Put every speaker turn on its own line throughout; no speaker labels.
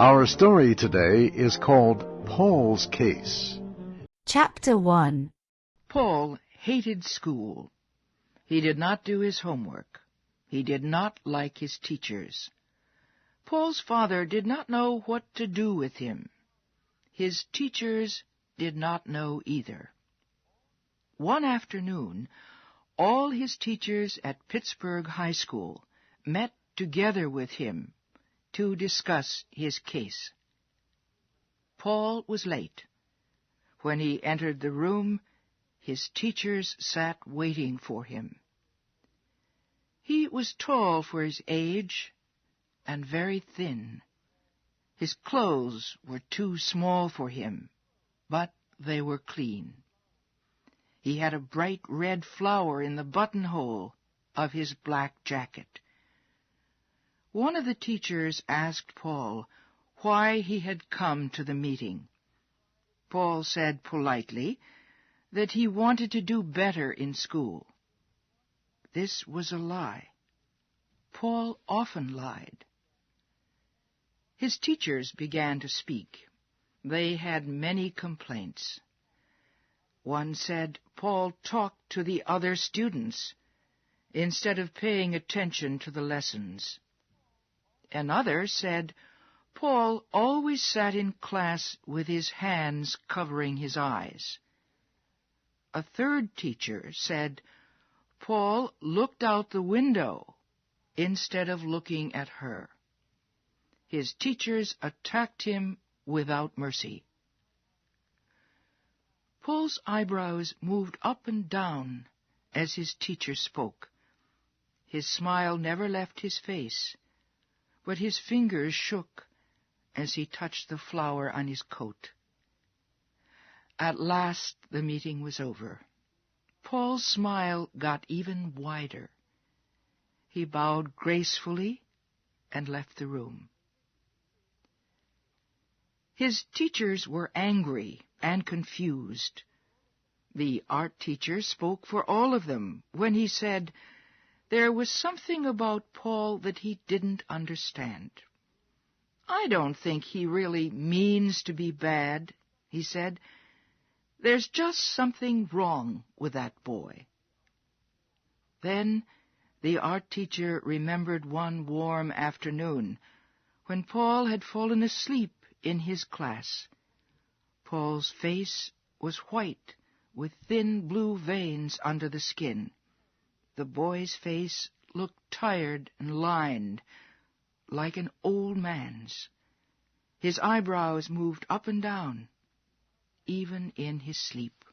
Our story today is called Paul's Case.
Chapter 1.
Paul hated school. He did not do his homework. He did not like his teachers. Paul's father did not know what to do with him. His teachers did not know either. One afternoon, all his teachers at Pittsburgh High School met together with him to discuss his case. Paul was late. When he entered the room, his teachers sat waiting for him. He was tall for his age and very thin. His clothes were too small for him, but they were clean. He had a bright red flower in the buttonhole of his black jacket. One of the teachers asked Paul why he had come to the meeting. Paul said politely that he wanted to do better in school. This was a lie. Paul often lied. His teachers began to speak. They had many complaints. One said Paul talked to the other students instead of paying attention to the lessons. Another said Paul always sat in class with his hands covering his eyes. A third teacher said Paul looked out the window instead of looking at her. His teachers attacked him without mercy. Paul's eyebrows moved up and down as his teacher spoke. His smile never left his face, but his fingers shook as he touched the flower on his coat. At last the meeting was over. Paul's smile got even wider. He bowed gracefully and left the room. His teachers were angry and confused. The art teacher spoke for all of them when he said there was something about Paul that he didn't understand. "I don't think he really means to be bad," he said. "There's just something wrong with that boy." Then the art teacher remembered one warm afternoon when Paul had fallen asleep in his class. Paul's face was white with thin blue veins under the skin. The boy's face looked tired and lined, like an old man's. His eyebrows moved up and down, even in his sleep.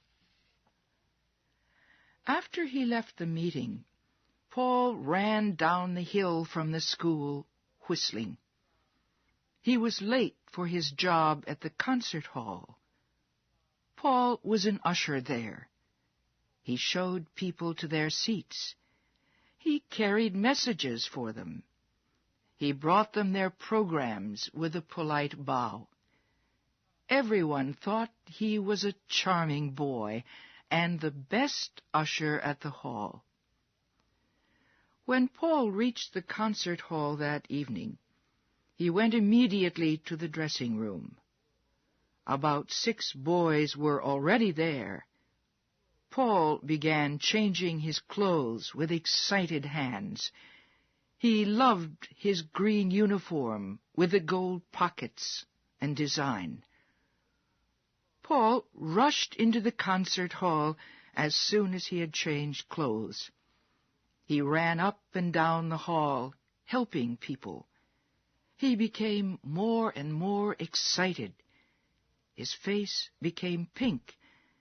After he left the meeting, Paul ran down the hill from the school, whistling. He was late for his job at the concert hall. Paul was an usher there. He showed people to their seats. He carried messages for them. He brought them their programs with a polite bow. Everyone thought he was a charming boy and the best usher at the hall. When Paul reached the concert hall that evening, he went immediately to the dressing room. About 6 boys were already there. Paul began changing his clothes with excited hands. He loved his green uniform with the gold pockets and design. Paul rushed into the concert hall as soon as he had changed clothes. He ran up and down the hall, helping people. He became more and more excited. His face became pink,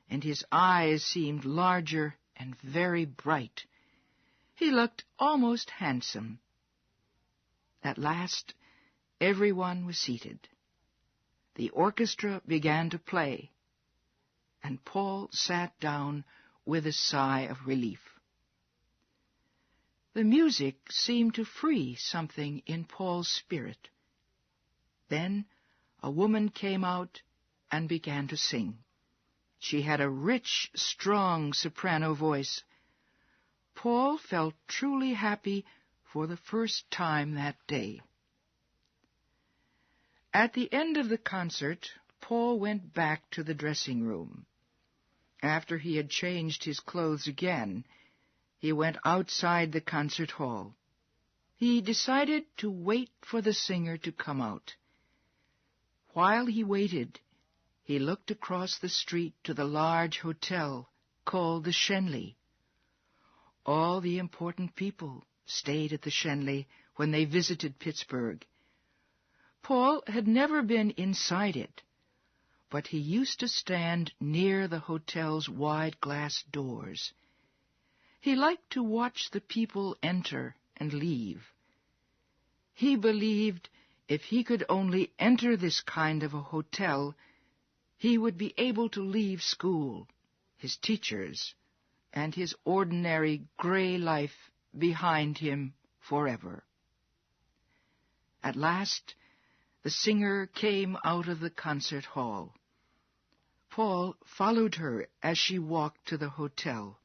and his eyes seemed larger and very bright. He looked almost handsome. At last, everyone was seated. The orchestra began to play, and Paul sat down with a sigh of relief. The music seemed to free something in Paul's spirit. Then a woman came out and began to sing. She had a rich, strong soprano voice. Paul felt truly happy for the first time that day. At the end of the concert, Paul went back to the dressing room. After he had changed his clothes again, he went outside the concert hall. He decided to wait for the singer to come out. While he waited, he looked across the street to the large hotel called the Schenley. All the important people stayed at the Schenley when they visited Pittsburgh. Paul had never been inside it, but he used to stand near the hotel's wide glass doors. He liked to watch the people enter and leave. He believed if he could only enter this kind of a hotel, he would be able to leave school, his teachers, and his ordinary gray life behind him forever. At last, the singer came out of the concert hall. Paul followed her as she walked to the hotel.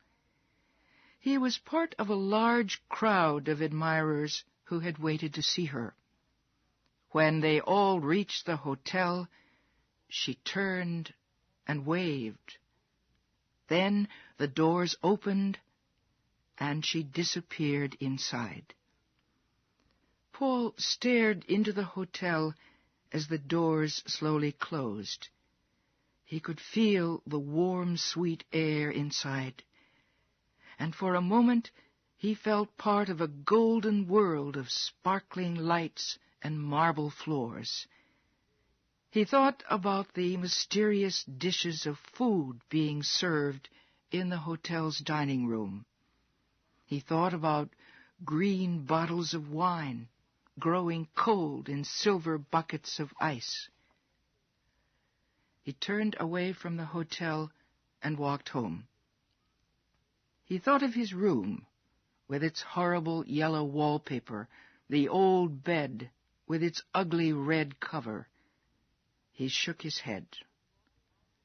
He was part of a large crowd of admirers who had waited to see her. When they all reached the hotel, she turned and waved. Then the doors opened, and she disappeared inside. Paul stared into the hotel as the doors slowly closed. He could feel the warm, sweet air inside, and for a moment he felt part of a golden world of sparkling lights and marble floors. He thought about the mysterious dishes of food being served in the hotel's dining room. He thought about green bottles of wine growing cold in silver buckets of ice. He turned away from the hotel and walked home. He thought of his room, with its horrible yellow wallpaper, the old bed with its ugly red cover. He shook his head.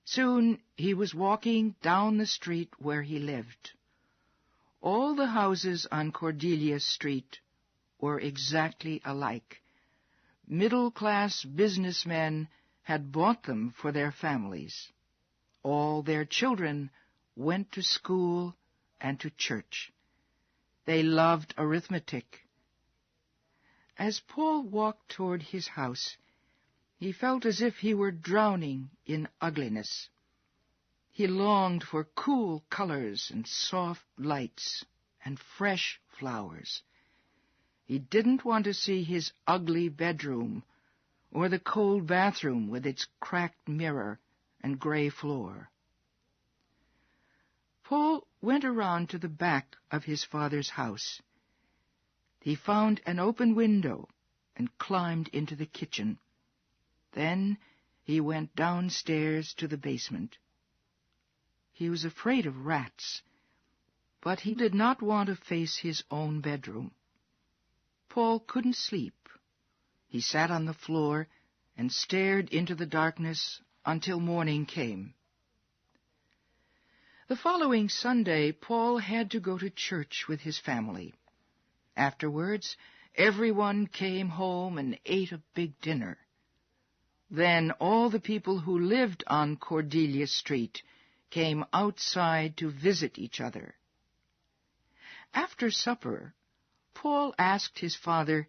Soon he was walking down the street where he lived. All the houses on Cordelia Street were exactly alike. Middle-class businessmen had bought them for their families. All their children went to school and to church. They loved arithmetic. As Paul walked toward his house, he felt as if he were drowning in ugliness. He longed for cool colors and soft lights and fresh flowers. He didn't want to see his ugly bedroom or the cold bathroom with its cracked mirror and gray floor. Paul went around to the back of his father's house. He found an open window and climbed into the kitchen. Then he went downstairs to the basement. He was afraid of rats, but he did not want to face his own bedroom. Paul couldn't sleep. He sat on the floor and stared into the darkness until morning came. The following Sunday, Paul had to go to church with his family. Afterwards, everyone came home and ate a big dinner. Then all the people who lived on Cordelia Street came outside to visit each other. After supper, Paul asked his father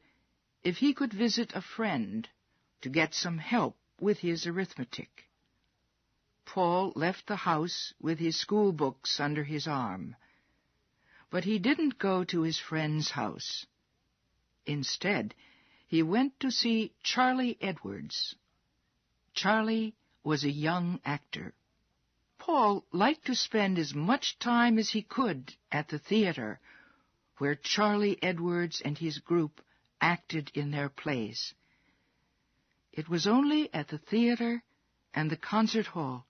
if he could visit a friend to get some help with his arithmetic. Paul left the house with his school books under his arm, but he didn't go to his friend's house. Instead, he went to see Charlie Edwards. Charlie was a young actor. Paul liked to spend as much time as he could at the theater, where Charlie Edwards and his group acted in their plays. It was only at the theater and the concert hall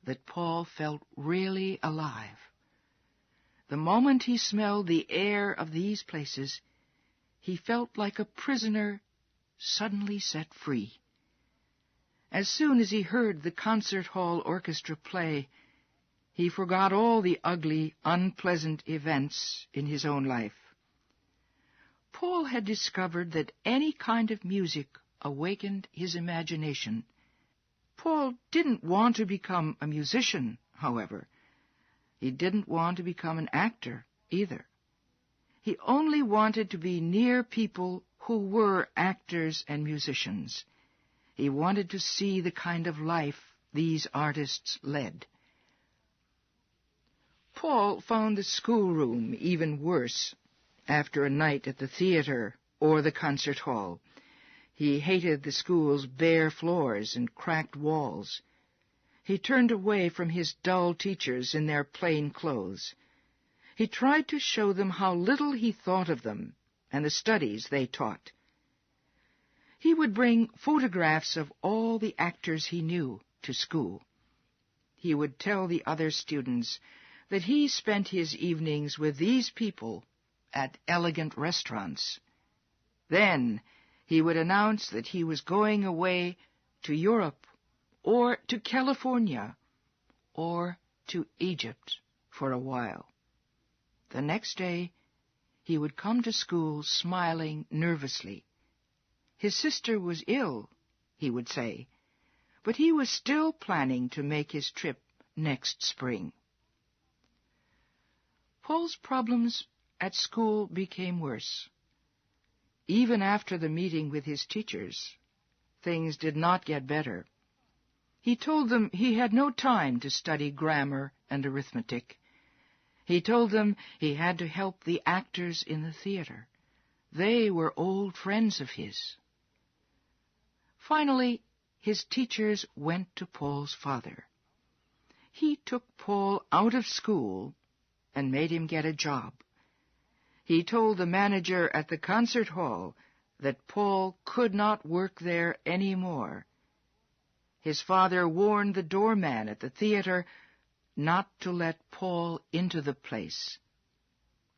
that Paul felt really alive. The moment he smelled the air of these places, he felt like a prisoner suddenly set free. As soon as he heard the concert hall orchestra play, he forgot all the ugly, unpleasant events in his own life. Paul had discovered that any kind of music awakened his imagination. Paul didn't want to become a musician, however. He didn't want to become an actor either. He only wanted to be near people who were actors and musicians. He wanted to see the kind of life these artists led. Paul found the schoolroom even worse after a night at the theater or the concert hall. He hated the school's bare floors and cracked walls. He turned away from his dull teachers in their plain clothes. He tried to show them how little he thought of them and the studies they taught. He would bring photographs of all the actors he knew to school. He would tell the other students that he spent his evenings with these people at elegant restaurants. Then he would announce that he was going away to Europe or to California or to Egypt for a while. The next day he would come to school smiling nervously. His sister was ill, he would say, but he was still planning to make his trip next spring. Paul's problems at school became worse. Even after the meeting with his teachers, things did not get better. He told them he had no time to study grammar and arithmetic. He told them he had to help the actors in the theater. They were old friends of his. Finally, his teachers went to Paul's father. He took Paul out of school and made him get a job. He told the manager at the concert hall that Paul could not work there any more. His father warned the doorman at the theater not to let Paul into the place.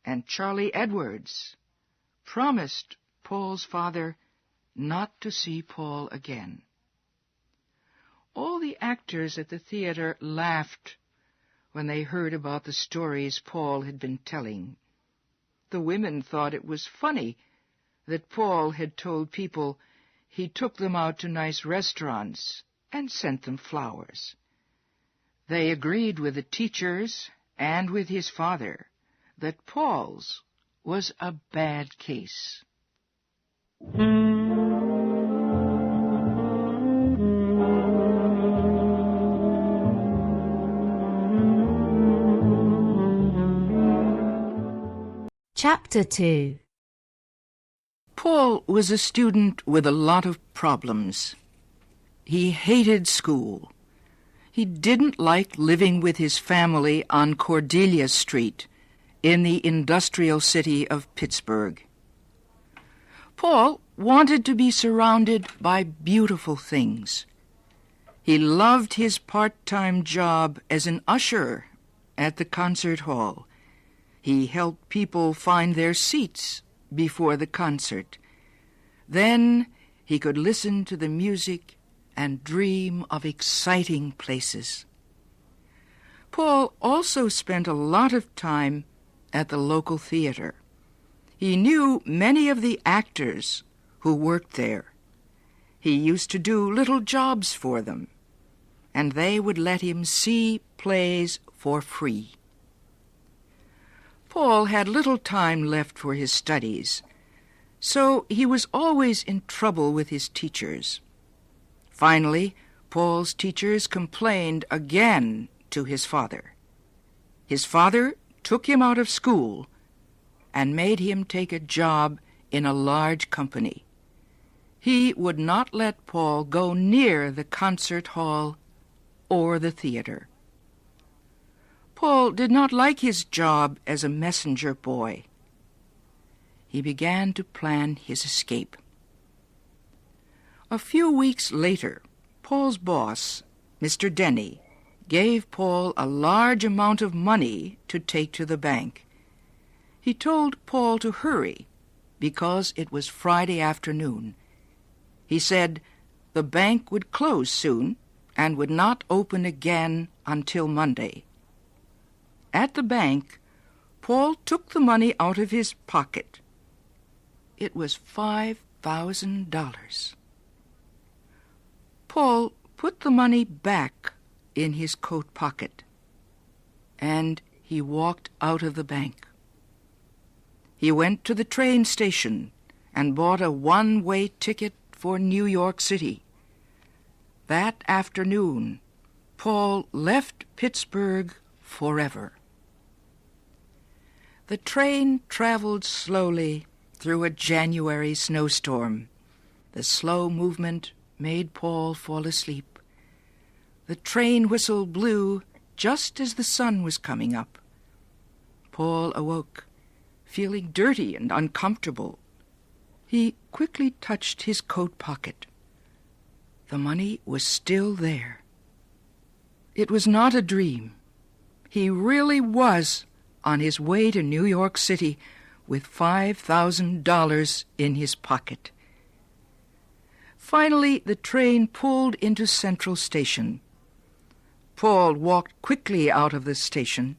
And Charlie Edwards promised Paul's father not to see Paul again. All the actors at the theater laughed when they heard about the stories Paul had been telling. The women thought it was funny that Paul had told people he took them out to nice restaurants and sent them flowers. They agreed with the teachers and with his father that Paul's was a bad case.
Chapter 2.
Paul was a student with a lot of problems. He hated school. He didn't like living with his family on Cordelia Street in the industrial city of Pittsburgh. Paul wanted to be surrounded by beautiful things. He loved his part-time job as an usher at the concert hall. He helped people find their seats before the concert. Then he could listen to the music and dream of exciting places. Paul also spent a lot of time at the local theater. He knew many of the actors who worked there. He used to do little jobs for them, and they would let him see plays for free. Paul had little time left for his studies, so he was always in trouble with his teachers. Finally, Paul's teachers complained again to his father. His father took him out of school and made him take a job in a large company. He would not let Paul go near the concert hall or the theater. Paul did not like his job as a messenger boy. He began to plan his escape. A few weeks later, Paul's boss, Mr. Denny, gave Paul a large amount of money to take to the bank. He told Paul to hurry because it was Friday afternoon. He said the bank would close soon and would not open again until Monday. At the bank, Paul took the money out of his pocket. It was $5,000. Paul put the money back in his coat pocket, and he walked out of the bank. He went to the train station and bought a one-way ticket for New York City. That afternoon, Paul left Pittsburgh forever. The train traveled slowly through a January snowstorm. The slow movement made Paul fall asleep. The train whistle blew just as the sun was coming up. Paul awoke, feeling dirty and uncomfortable. He quickly touched his coat pocket. The money was still there. It was not a dream. He really was on his way to New York City with $5,000 in his pocket. Finally, the train pulled into Central Station. Paul walked quickly out of the station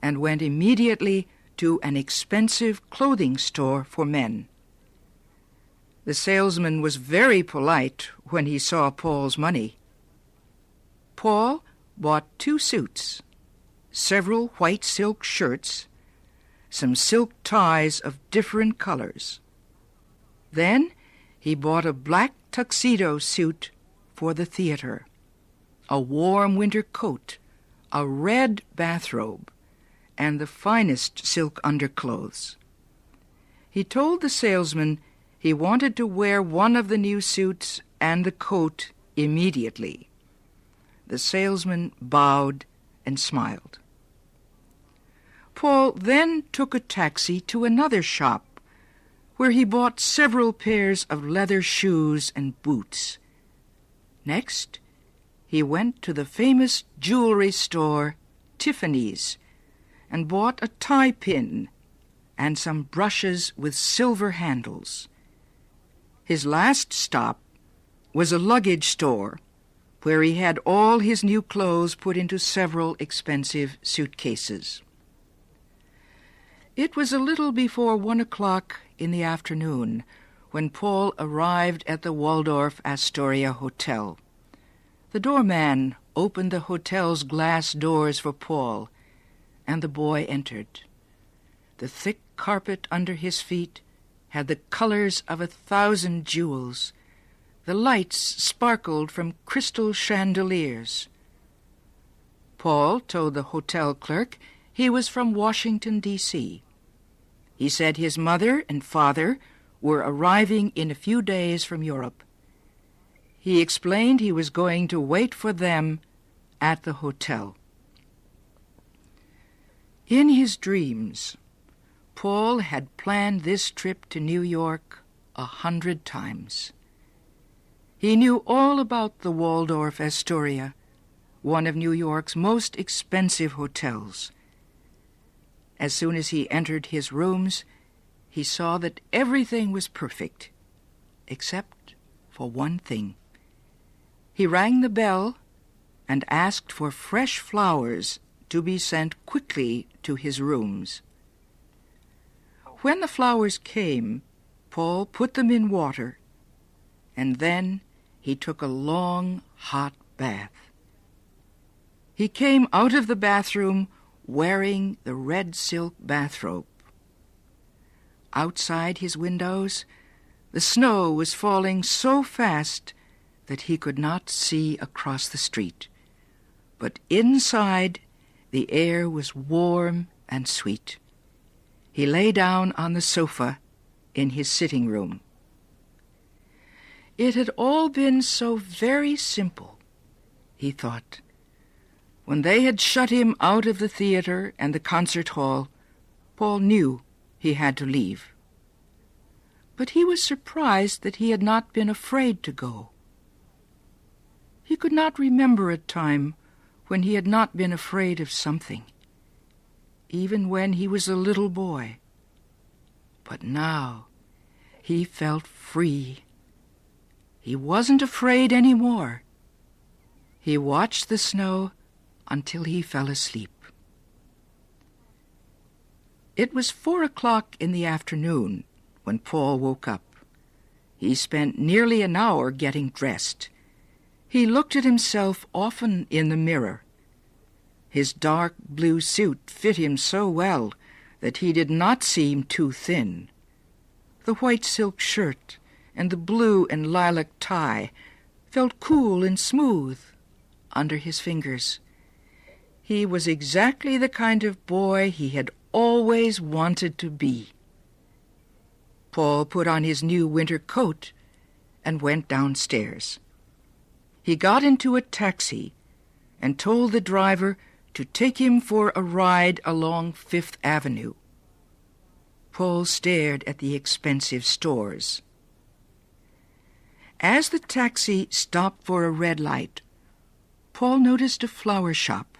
and went immediately to an expensive clothing store for men. The salesman was very polite when he saw Paul's money. Paul bought 2 suits, several white silk shirts, some silk ties of different colors. Then he bought a black tuxedo suit for the theater, a warm winter coat, a red bathrobe, and the finest silk underclothes. He told the salesman he wanted to wear one of the new suits and the coat immediately. The salesman bowed and smiled. Paul then took a taxi to another shop, where he bought several pairs of leather shoes and boots. Next, he went to the famous jewelry store, Tiffany's, and bought a tie pin and some brushes with silver handles. His last stop was a luggage store, where he had all his new clothes put into several expensive suitcases. It was a little before 1 o'clock in the afternoon when Paul arrived at the Waldorf Astoria Hotel. The doorman opened the hotel's glass doors for Paul, and the boy entered. The thick carpet under his feet had the colors of 1,000 jewels. The lights sparkled from crystal chandeliers. Paul told the hotel clerk he was from Washington, D.C. He said his mother and father were arriving in a few days from Europe. He explained he was going to wait for them at the hotel. In his dreams, Paul had planned this trip to New York 100 times. He knew all about the Waldorf Astoria, one of New York's most expensive hotels. As soon as he entered his rooms, he saw that everything was perfect, except for one thing. He rang the bell and asked for fresh flowers to be sent quickly to his rooms. When the flowers came, Paul put them in water, and then he took a long, hot bath. He came out of the bathroom wearing the red silk bathrobe. Outside his windows, the snow was falling so fast that he could not see across the street. But inside, the air was warm and sweet. He lay down on the sofa in his sitting room. It had all been so very simple, he thought. When they had shut him out of the theater and the concert hall, Paul knew he had to leave. But he was surprised that he had not been afraid to go. He could not remember a time when he had not been afraid of something, even when he was a little boy. But now he felt free. He wasn't afraid any more. He watched the snow until he fell asleep. It was 4 o'clock in the afternoon when Paul woke up. He spent nearly an hour getting dressed. He looked at himself often in the mirror. His dark blue suit fit him so well that he did not seem too thin. The white silk shirt and the blue and lilac tie felt cool and smooth under his fingers. He was exactly the kind of boy he had always wanted to be. Paul put on his new winter coat and went downstairs. He got into a taxi and told the driver to take him for a ride along Fifth Avenue. Paul stared at the expensive stores. As the taxi stopped for a red light, Paul noticed a flower shop.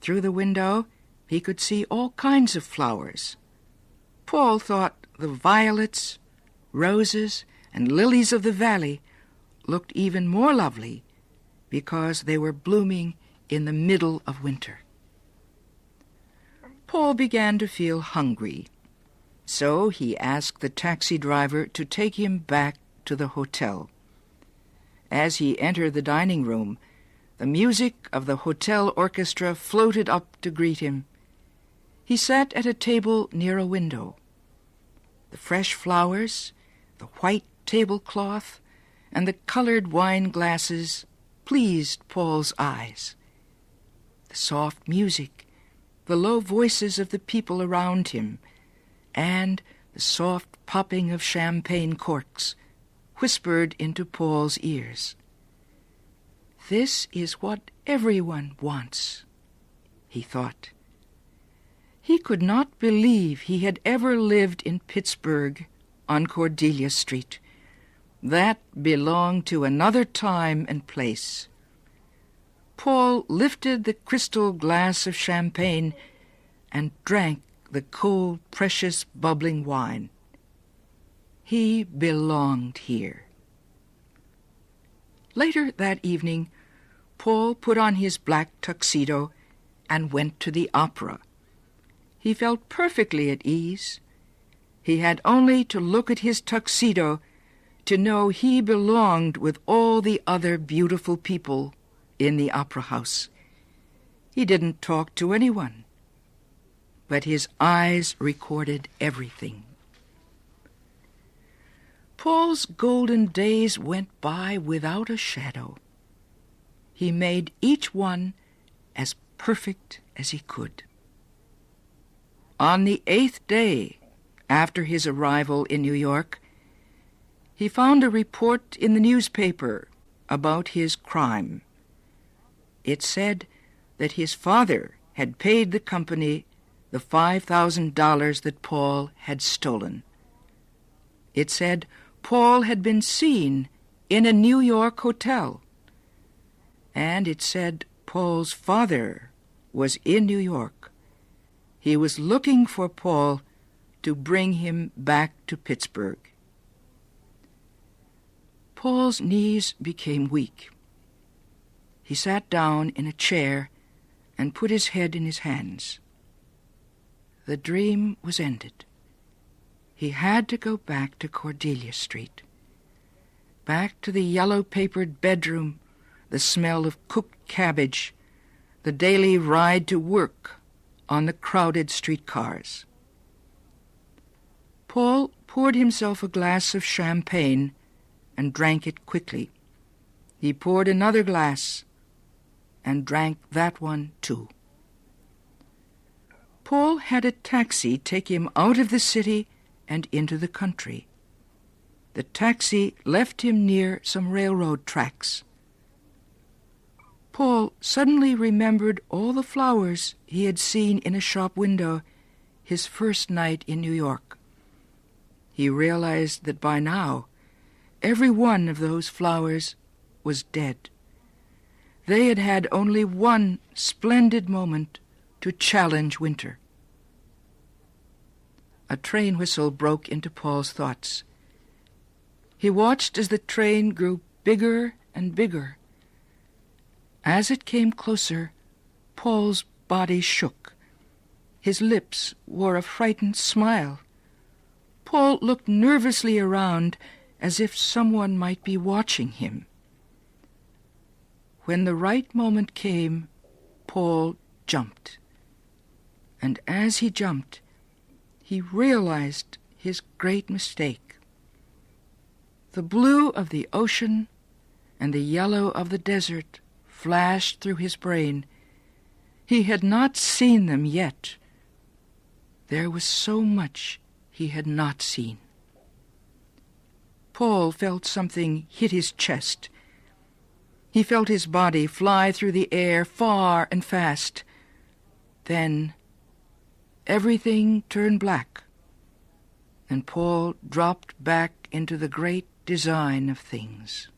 Through the window, he could see all kinds of flowers. Paul thought the violets, roses, and lilies of the valley looked even more lovely because they were blooming in the middle of winter. Paul began to feel hungry, so he asked the taxi driver to take him back to the hotel. As he entered the dining room, the music of the hotel orchestra floated up to greet him. He sat at a table near a window. The fresh flowers, the white tablecloth, and the colored wine glasses pleased Paul's eyes. The soft music, the low voices of the people around him, and the soft popping of champagne corks whispered into Paul's ears. This is what everyone wants, he thought. He could not believe he had ever lived in Pittsburgh on Cordelia Street. That belonged to another time and place. Paul lifted the crystal glass of champagne and drank the cold, precious, bubbling wine. He belonged here. Later that evening, Paul put on his black tuxedo and went to the opera. He felt perfectly at ease. He had only to look at his tuxedo to know he belonged with all the other beautiful people in the opera house. He didn't talk to anyone, but his eyes recorded everything. Paul's golden days went by without a shadow. He made each one as perfect as he could. On the 8th day after his arrival in New York, he found a report in the newspaper about his crime. It said that his father had paid the company the $5,000 that Paul had stolen. It said Paul had been seen in a New York hotel. And it said Paul's father was in New York. He was looking for Paul to bring him back to Pittsburgh. Paul's knees became weak. He sat down in a chair and put his head in his hands. The dream was ended. He had to go back to Cordelia Street, back to the yellow-papered bedroom, the smell of cooked cabbage, the daily ride to work on the crowded streetcars. Paul poured himself a glass of champagne and drank it quickly. He poured another glass and drank that one too. Paul had a taxi take him out of the city and into the country. The taxi left him near some railroad tracks. Paul suddenly remembered all the flowers he had seen in a shop window his first night in New York. He realized that by now every one of those flowers was dead. They had had only one splendid moment to challenge winter. A train whistle broke into Paul's thoughts. He watched as the train grew bigger and bigger. As it came closer, Paul's body shook. His lips wore a frightened smile. Paul looked nervously around as if someone might be watching him. when the right moment came, Paul jumped. And as he jumped, he realized his great mistake. The blue of the ocean and the yellow of the desert flashed through his brain. He had not seen them yet. There was so much he had not seen. Paul felt something hit his chest. He felt his body fly through the air far and fast. Then everything turned black, and Paul dropped back into the great design of things.